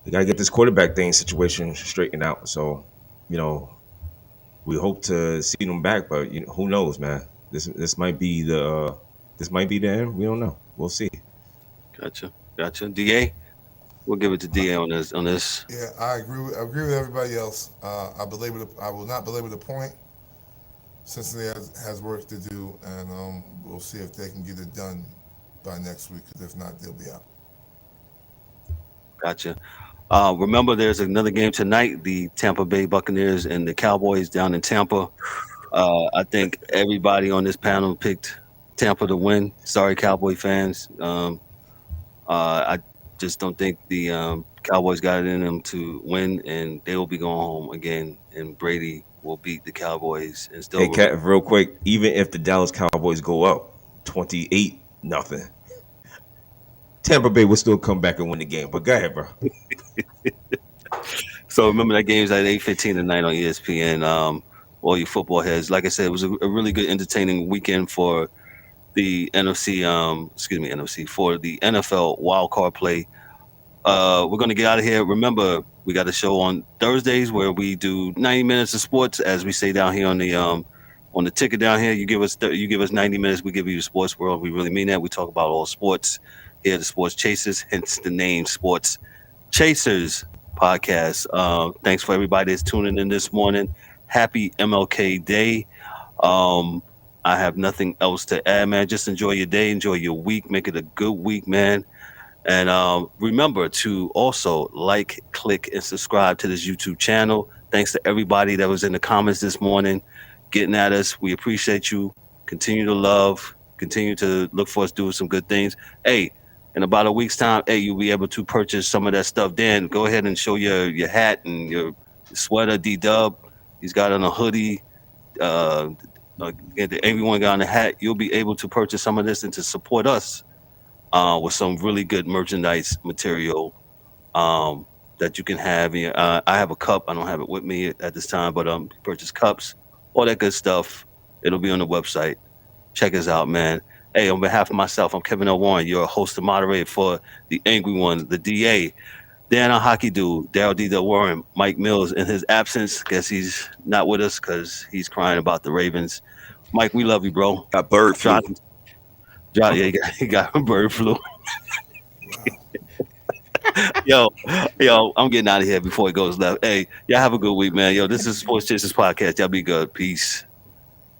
They gotta get this quarterback thing situation straightened out. So, we hope to see them back, but who knows, man? This might be the end. We don't know. We'll see. Gotcha. DA, we'll give it to DA on this. Yeah, I agree with everybody else. I will not belabor the point. Cincinnati has work to do, and we'll see if they can get it done by next week. Because if not, they'll be out. Gotcha. Remember, there's another game tonight: the Tampa Bay Buccaneers and the Cowboys down in Tampa. I think everybody on this panel picked Tampa to win. Sorry, Cowboy fans. I just don't think the Cowboys got it in them to win, and they will be going home again. And Brady will beat the Cowboys and still. Hey, Cat, real quick, even if the Dallas Cowboys go up 28-0, Tampa Bay will still come back and win the game. But go ahead, bro. So remember that game's at 8:15 tonight on ESPN. All you football heads. Like I said, it was a really good, entertaining weekend for the NFC. NFC for the NFL wild card play. We're gonna get out of here. Remember, we got a show on Thursdays where we do 90 minutes of sports, as we say down here on the ticket down here. You give us 90 minutes, we give you the sports world. We really mean that. We talk about all sports here, the Sports Chasers, hence the name Sports Chasers podcast. Thanks for everybody that's tuning in this morning. Happy MLK Day. I have nothing else to add, man. Just enjoy your day, enjoy your week, make it a good week, man. And remember to also like, click, and subscribe to this YouTube channel. Thanks to everybody that was in the comments this morning, getting at us. We appreciate you. Continue to love. Continue to look for us doing some good things. Hey, in about a week's time, hey, you'll be able to purchase some of that stuff. Dan, go ahead and show your hat and your sweater. D-Dub, he's got on a hoodie. Everyone got on the hat. You'll be able to purchase some of this and to support us with some really good merchandise material that you can have. I have a cup. I don't have it with me at this time, but purchase cups, all that good stuff. It'll be on the website. Check us out, man. Hey, on behalf of myself, I'm Kevin L. Warren, your host and moderator for the Angry One, the DA. Dan, our hockey dude, Daryl D. Warren, Mike Mills, in his absence, guess he's not with us because he's crying about the Ravens. Mike, we love you, bro. Got bird flu. Yeah, he got bird flu. yo, I'm getting out of here before it goes left. Hey, y'all have a good week, man. Yo, this is Sports Chasers Podcast. Y'all be good. Peace.